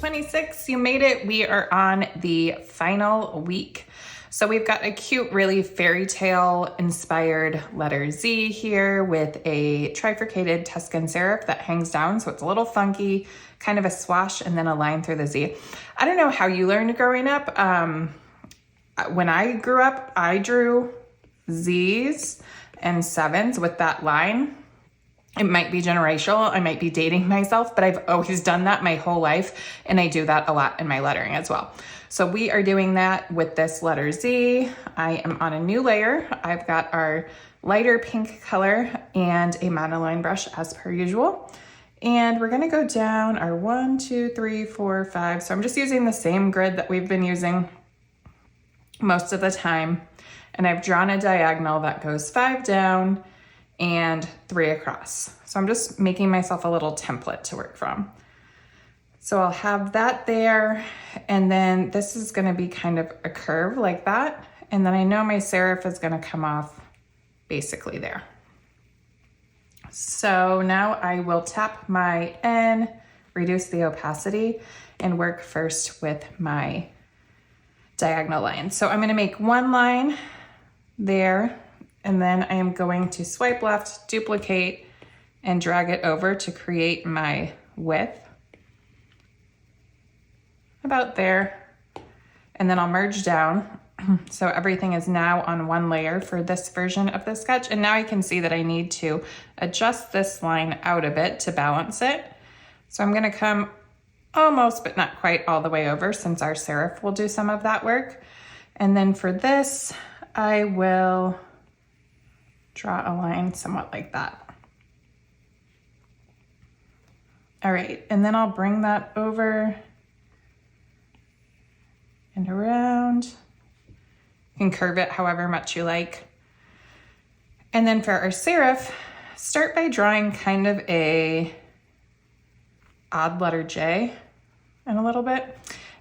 26, you made it. We are on the final week. So we've got a cute, really fairy tale inspired letter Z here with a trifurcated Tuscan serif that hangs down. So it's a little funky, kind of a swash and then a line through the Z. I don't know how you learned growing up. When I grew up, I drew Z's and sevens with that line. It might be generational, I might be dating myself, but I've always done that my whole life, and I do that a lot in my lettering as well. So we are doing that with this letter Z. I am on a new layer. I've got our lighter pink color and a monoline brush as per usual. And we're gonna go down our 1, 2, 3, 4, 5. So I'm just using the same grid that we've been using most of the time. And I've drawn a diagonal that goes 5 down and 3 across. So I'm just making myself a little template to work from. So I'll have that there, and then this is gonna be kind of a curve like that. And then I know my serif is gonna come off basically there. So now I will tap my N, reduce the opacity, and work first with my diagonal line. So I'm gonna make one line there, and then I am going to swipe left, duplicate, and drag it over to create my width. About there. And then I'll merge down. So everything is now on one layer for this version of the sketch. And now I can see that I need to adjust this line out a bit to balance it. So I'm gonna come almost, but not quite all the way over, since our serif will do some of that work. And then for this, I will draw a line somewhat like that. All right, and then I'll bring that over and around. You can curve it however much you like. And then for our serif, start by drawing kind of a odd letter J in a little bit.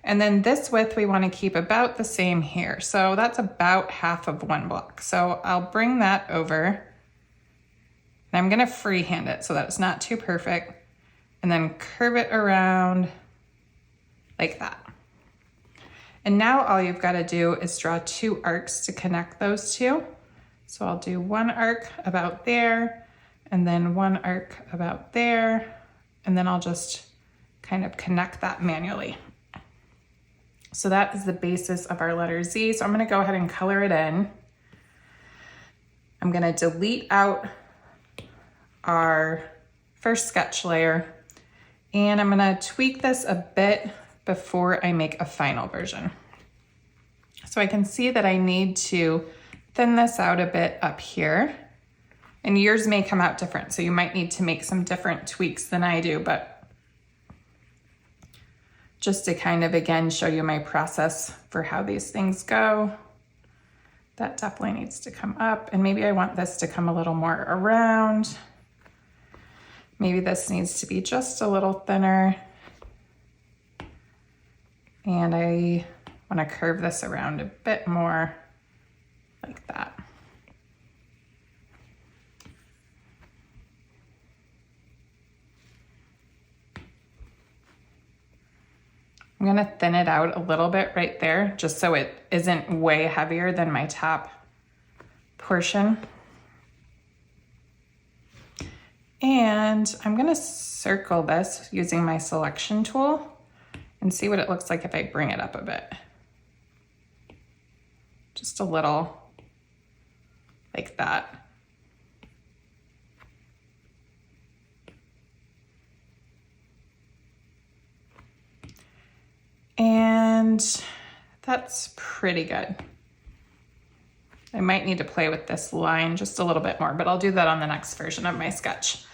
And then this width we want to keep about the same here. So that's about half of one block. So I'll bring that over. And I'm going to freehand it so that it's not too perfect. And then curve it around like that. And now all you've got to do is draw 2 arcs to connect those two. So I'll do one arc about there, and then one arc about there, and then I'll just kind of connect that manually. So that is the basis of our letter Z. So I'm gonna go ahead and color it in. I'm gonna delete out our first sketch layer, and I'm gonna tweak this a bit before I make a final version. So I can see that I need to thin this out a bit up here, and yours may come out different. So you might need to make some different tweaks than I do, but just to kind of, again, show you my process for how these things go. That definitely needs to come up, and maybe I want this to come a little more around. Maybe this needs to be just a little thinner. And I want to curve this around a bit more like that. I'm gonna thin it out a little bit right there, just so it isn't way heavier than my top portion. And I'm gonna circle this using my selection tool and see what it looks like if I bring it up a bit. Just a little like that. And that's pretty good. I might need to play with this line just a little bit more, but I'll do that on the next version of my sketch.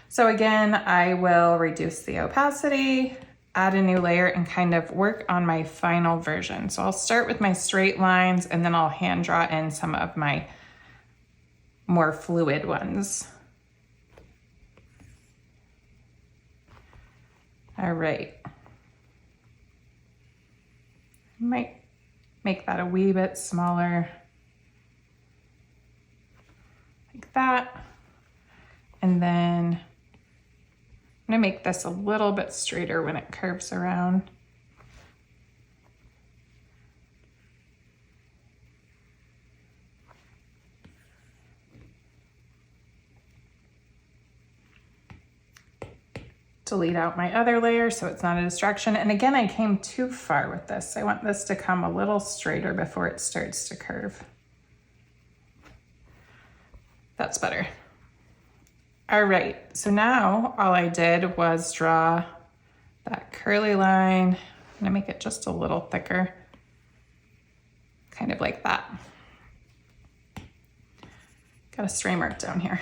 So again, I will reduce the opacity, add a new layer, and kind of work on my final version. So I'll start with my straight lines, and then I'll hand draw in some of my more fluid ones. All right. Might make that a wee bit smaller, like that. And then I'm gonna make this a little bit straighter when it curves around. to lead out my other layer so it's not a distraction. And again, I came too far with this. I want this to come a little straighter before it starts to curve. That's better. All right, so now all I did was draw that curly line. I'm gonna make it just a little thicker, kind of like that. Got a stray mark down here.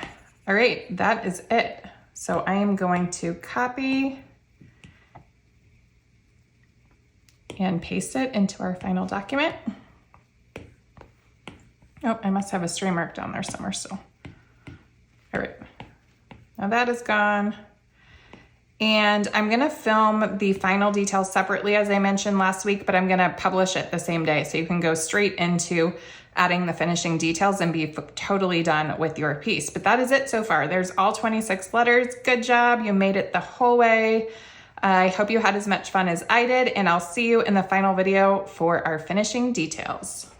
All right, that is it. So I am going to copy and paste it into our final document. Oh, I must have a stray mark down there somewhere still. All right, now that is gone. And I'm gonna film the final details separately, as I mentioned last week, but I'm gonna publish it the same day. So you can go straight into adding the finishing details and be totally done with your piece. But that is it so far. There's all 26 letters. Good job, you made it the whole way. I hope you had as much fun as I did, and I'll see you in the final video for our finishing details.